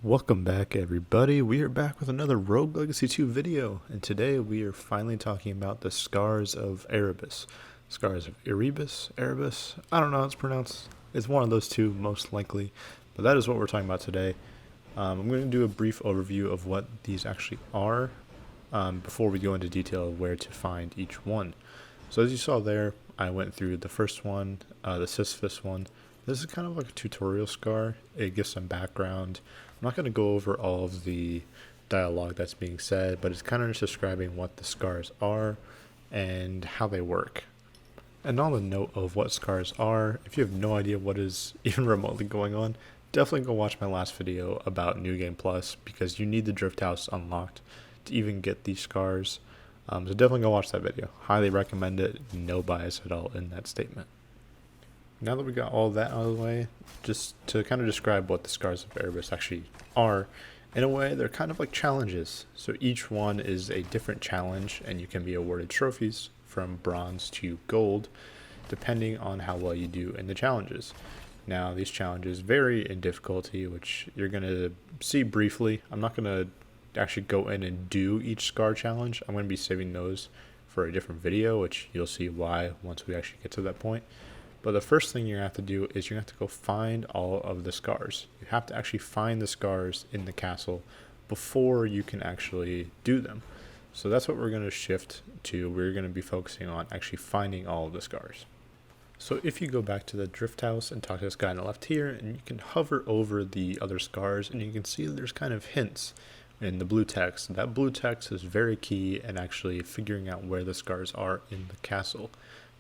Welcome back, everybody. We are back with another Rogue Legacy 2 video, and today we are finally talking about the Scars of Erebus. Scars of Erebus? I don't know how it's pronounced. It's one of those two, most likely, but that is what we're talking about today. I'm going to do a brief overview of what these actually are before we go into detail of where to find each one. So as you saw there, I went through the first one, the Sisyphus one. This is kind of like a tutorial scar. It gives some background. I'm not going to go over all of the dialogue that's being said, but it's kind of just describing what the scars are and how they work. And on the note of what scars are, if you have no idea what is even remotely going on, definitely go watch my last video about New Game Plus, because you need the Drift House unlocked to even get these scars. So definitely go watch that video. Highly recommend it. No bias at all in that statement. Now that we got all that out of the way, just to kind of describe what the Scars of Erebus actually are, in a way, they're kind of like challenges. So each one is a different challenge, and you can be awarded trophies from bronze to gold, depending on how well you do in the challenges. Now, these challenges vary in difficulty, which you're going to see briefly. I'm not going to actually go in and do each Scar challenge. I'm going to be saving those for a different video, which you'll see why once we actually get to that point. But the first thing you're going to have to do is you're going to have to go find all of the scars. You have to actually find the scars in the castle before you can actually do them. So that's what we're going to shift to. We're going to be focusing on actually finding all of the scars. So if you go back to the Drift House and talk to this guy on the left here, and you can hover over the other scars, and you can see there's kind of hints in the blue text. That blue text is very key in actually figuring out where the scars are in the castle.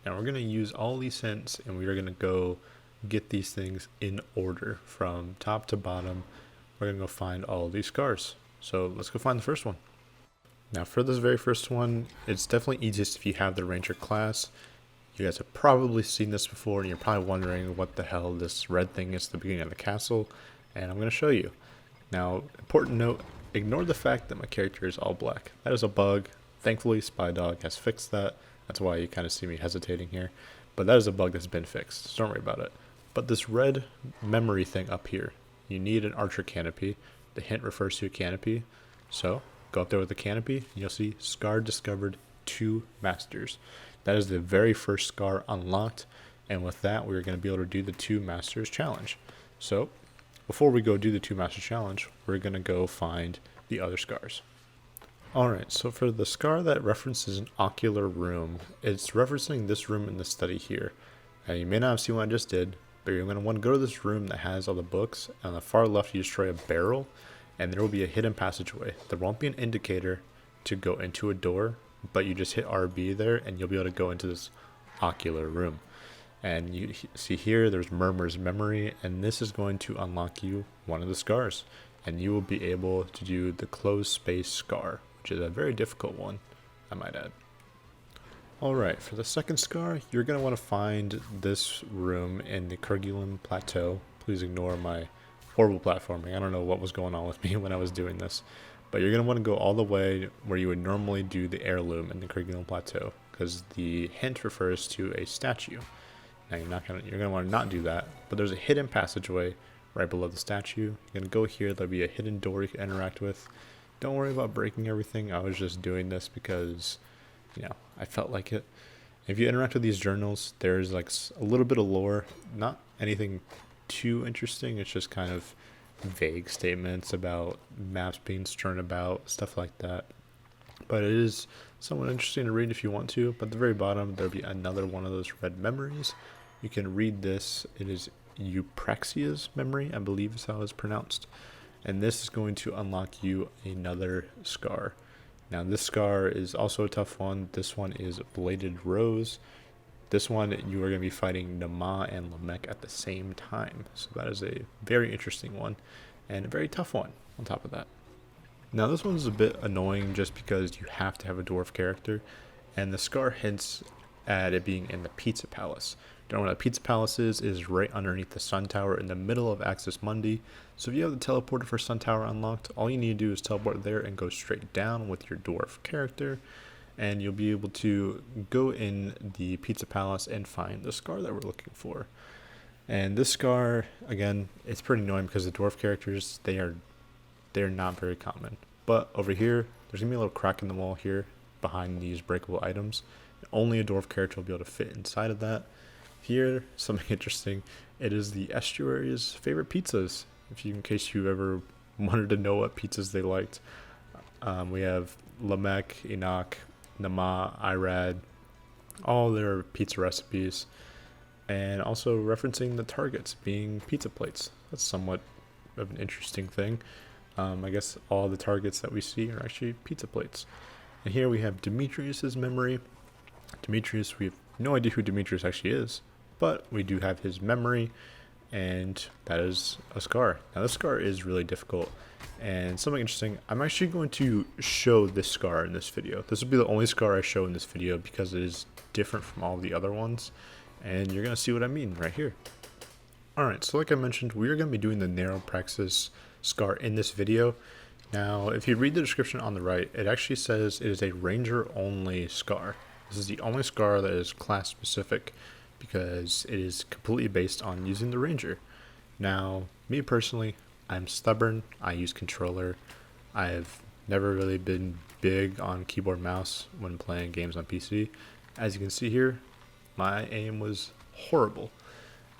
Now we're going to use all these hints, and we are going to go get these things in order from top to bottom. We're going to go find all of these scars. So let's go find the first one. Now for this very first one, it's definitely easiest if you have the Ranger class. You guys have probably seen this before, and you're probably wondering what the hell this red thing is at the beginning of the castle, and I'm going to show you. Now, important note, ignore the fact that my character is all black. That is a bug. Thankfully, Spy Dog has fixed that. That's why you kind of see me hesitating here. But that is a bug that's been fixed, so don't worry about it. But this red memory thing up here, you need an archer canopy. The hint refers to a canopy. So, go up there with the canopy, and you'll see Scar discovered 2 masters. That is the very first scar unlocked, and with that, we're going to be able to do the 2 masters challenge. So, before we go do the 2 masters challenge, we're going to go find the other scars. Alright, so for the scar that references an ocular room, it's referencing this room in the study here. Now you may not have seen what I just did, but you're going to want to go to this room that has all the books. On the far left you destroy a barrel, and there will be a hidden passageway. There won't be an indicator to go into a door, but you just hit RB there and you'll be able to go into this ocular room. And you see here there's Murmur's memory, and this is going to unlock you one of the scars. And you will be able to do the closed space scar, which is a very difficult one, I might add. Alright, for the second scar, you're going to want to find this room in the Kerguelen Plateau. Please ignore my horrible platforming. I don't know what was going on with me when I was doing this. But you're going to want to go all the way where you would normally do the heirloom in the Kerguelen Plateau, because the hint refers to a statue. Now you're going to want to not do that, but there's a hidden passageway right below the statue. You're going to go here, there'll be a hidden door you can interact with. Don't worry about breaking everything. I was just doing this because, I felt like it. If you interact with these journals, there's like a little bit of lore, not anything too interesting. It's just kind of vague statements about maps being strewn about, stuff like that. But it is somewhat interesting to read if you want to. But at the very bottom, there'll be another one of those red memories. You can read this. It is Praxis memory, I believe is how it's pronounced. And this is going to unlock you another scar. Now this scar is also a tough one. This one is Bladed Rose. This one you are going to be fighting Nama and Lamech at the same time. So that is a very interesting one and a very tough one on top of that. Now this one's a bit annoying just because you have to have a dwarf character, and the scar hints at it being in the Pizza Palace. Don't know what a Pizza Palace is right underneath the Sun Tower in the middle of Axis Mundi. So if you have the teleporter for Sun Tower unlocked, all you need to do is teleport there and go straight down with your dwarf character, and you'll be able to go in the Pizza Palace and find the scar that we're looking for. And this scar, again, it's pretty annoying because the dwarf characters, they are they're not very common. But over here, there's going to be a little crack in the wall here behind these breakable items. Only a dwarf character will be able to fit inside of that. Here, something interesting, it is the estuary's favorite pizzas. In case you ever wanted to know what pizzas they liked. We have Lamech, Enoch, Nama, Irad, all their pizza recipes, and also referencing the targets being pizza plates. That's somewhat of an interesting thing. I guess all the targets that we see are actually pizza plates. And here we have Demetrius's memory. Demetrius, we have no idea who Demetrius actually is, but we do have his memory, and that is a scar. Now this scar is really difficult, and something interesting, I'm actually going to show this scar in this video. This will be the only scar I show in this video because it is different from all the other ones, and you're going to see what I mean right here. Alright, so like I mentioned, we are going to be doing the narrow Praxis scar in this video. Now, if you read the description on the right, it actually says it is a ranger only scar. This is the only scar that is class specific because it is completely based on using the ranger. Now, me personally, I'm stubborn. I use controller. I've never really been big on keyboard mouse when playing games on PC. As you can see here, my aim was horrible.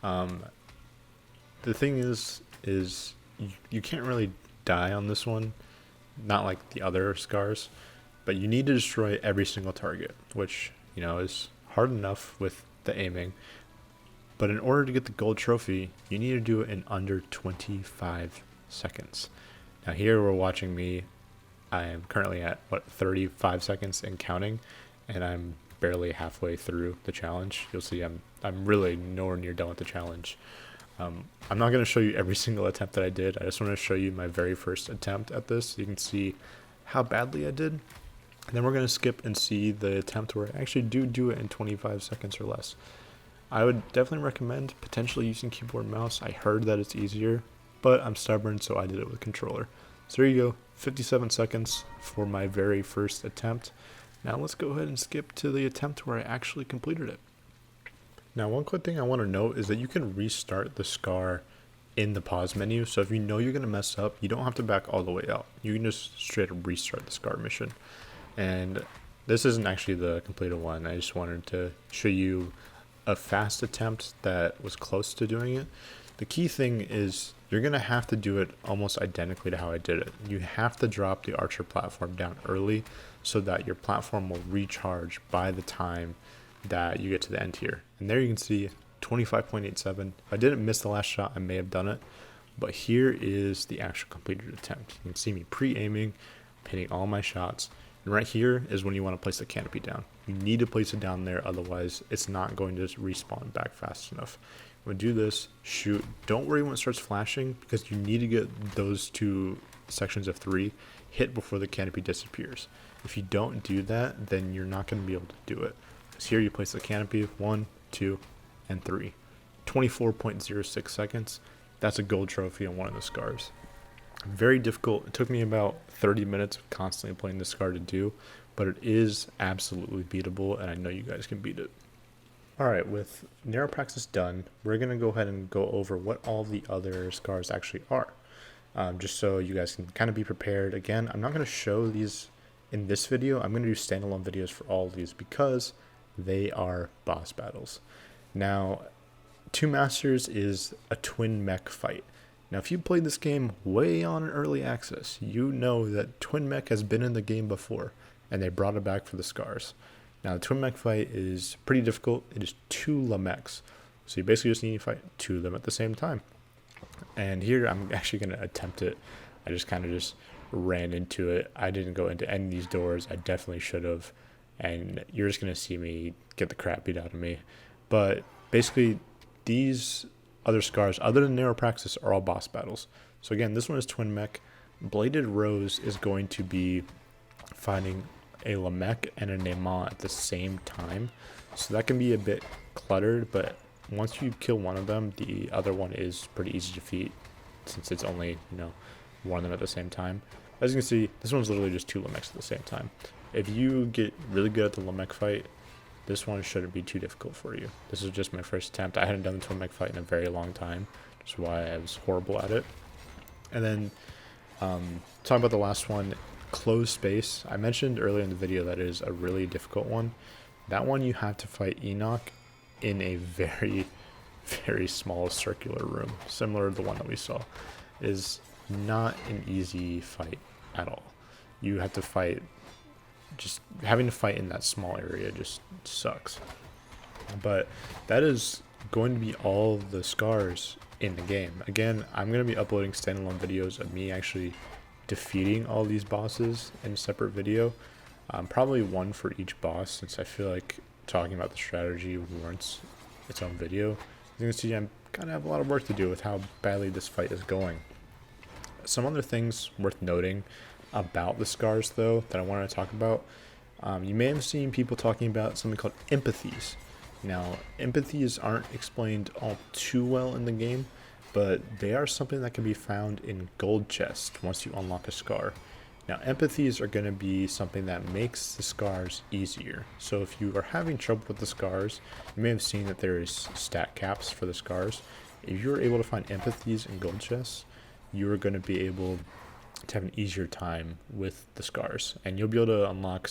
The thing is you can't really die on this one, not like the other scars, but you need to destroy every single target, which, you know, is hard enough with the aiming. But in order to get the gold trophy, you need to do it in under 25 seconds. Now here we're watching me. I am currently at 35 seconds and counting, and I'm barely halfway through the challenge. You'll see I'm really nowhere near done with the challenge. I'm not going to show you every single attempt that I did. I just want to show you my very first attempt at this. You can see how badly I did. And then we're going to skip and see the attempt where I actually do it in 25 seconds or less. I would definitely recommend potentially using keyboard and mouse. I heard that it's easier, but I'm stubborn, so I did it with controller. So there you go, 57 seconds for my very first attempt. Now let's go ahead and skip to the attempt where I actually completed it. Now, one quick thing I want to note is that you can restart the scar in the pause menu. So if you know you're going to mess up, you don't have to back all the way out. You can just straight up restart the scar mission. And this isn't actually the completed one. I just wanted to show you a fast attempt that was close to doing it. The key thing is you're going to have to do it almost identically to how I did it. You have to drop the archer platform down early so that your platform will recharge by the time that you get to the end here. And there you can see 25.87. If I didn't miss the last shot, I may have done it, but here is the actual completed attempt. You can see me pre-aiming, hitting all my shots, and right here is when you want to place the canopy down. You need to place it down there, otherwise it's not going to respawn back fast enough. When you do this, shoot. Don't worry when it starts flashing, because you need to get those two sections of 3 hit before the canopy disappears. If you don't do that, then you're not going to be able to do it. Here you place the canopy, 1, 2, and 3. 24.06 seconds. That's a gold trophy on one of the scars. Very difficult. It took me about 30 minutes of constantly playing this scar to do, but it is absolutely beatable, and I know you guys can beat it. Alright, with narrow Praxis done, we're going to go ahead and go over what all the other scars actually are. Just so you guys can kind of be prepared. Again, I'm not going to show these in this video. I'm going to do standalone videos for all of these because they are boss battles. Now, Two Masters is a twin mech fight. Now, if you played this game way on in early access, you know that twin mech has been in the game before, and they brought it back for the scars. Now, the twin mech fight is pretty difficult. It is 2 Lamechs, so you basically just need to fight 2 of them at the same time. And here, I'm actually going to attempt it. I just kind of just ran into it. I didn't go into any of these doors. I definitely should have. And you're just going to see me get the crap beat out of me. But basically, these other scars, other than narrow Praxis, are all boss battles. So again, this one is twin mech. Bladed Rose is going to be fighting a Lamech and a Neymar at the same time. So that can be a bit cluttered, but once you kill one of them, the other one is pretty easy to defeat since it's only, one of them at the same time. As you can see, this one's literally just 2 Lamechs at the same time. If you get really good at the Lamech fight, this one shouldn't be too difficult for you. This is just my first attempt. I hadn't done the twin mech fight in a very long time, which is why I was horrible at it. And then Talking about the last one, closed space. I mentioned earlier in the video that is a really difficult one. That one you have to fight Enoch in a very, very small circular room, similar to the one that we saw. It is not an easy fight at all. You have to fight, just having to fight in that small area just sucks. But that is going to be all the scars in the game. Again, I'm going to be uploading standalone videos of me actually defeating all these bosses in a separate video. Probably one for each boss, since I feel like talking about the strategy warrants its own video. As you can see, I'm kind of have a lot of work to do with how badly this fight is going. Some other things worth noting about the scars, though, that I want to talk about. You may have seen people talking about something called empathies. Now, empathies aren't explained all too well in the game, but they are something that can be found in gold chests once you unlock a scar. Now, empathies are going to be something that makes the scars easier. So if you are having trouble with the scars, you may have seen that there is stat caps for the scars. If you're able to find empathies in gold chests, you are going to be able to have an easier time with the scars, and you'll be able to unlock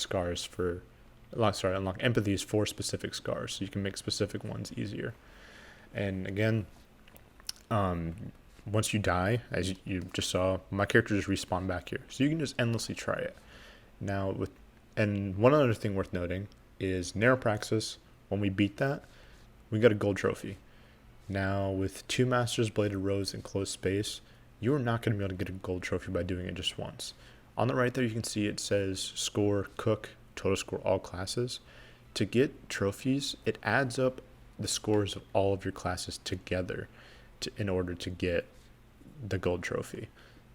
empathies for specific scars, so you can make specific ones easier. And again, once you die, as you just saw, my character just respawned back here, so you can just endlessly try it. Now, and one other thing worth noting is Narrow Praxis. When we beat that, we got a gold trophy. Now, with 2 Master's Bladed Rows in closed space, you are not going to be able to get a gold trophy by doing it just once. On the right there, you can see it says score cook, total score all classes. To get trophies, it adds up the scores of all of your classes together in order to get the gold trophy.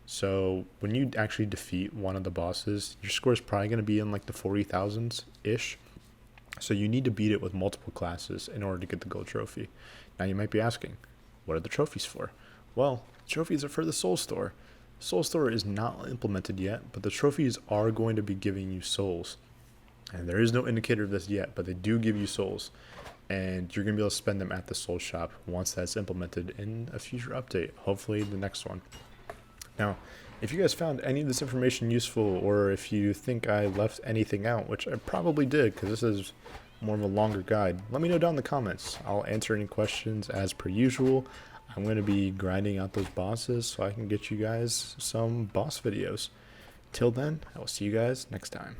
So when you actually defeat one of the bosses, your score is probably going to be in like the 40,000s-ish. So you need to beat it with multiple classes in order to get the gold trophy. Now you might be asking, what are the trophies for? Well, trophies are for the soul store. Soul store is not implemented yet, but the trophies are going to be giving you souls. And there is no indicator of this yet, but they do give you souls. And you're going to be able to spend them at the soul shop once that's implemented in a future update, hopefully the next one. Now, if you guys found any of this information useful, or if you think I left anything out, which I probably did, because this is more of a longer guide, let me know down in the comments. I'll answer any questions as per usual. I'm going to be grinding out those bosses so I can get you guys some boss videos. Till then, I will see you guys next time.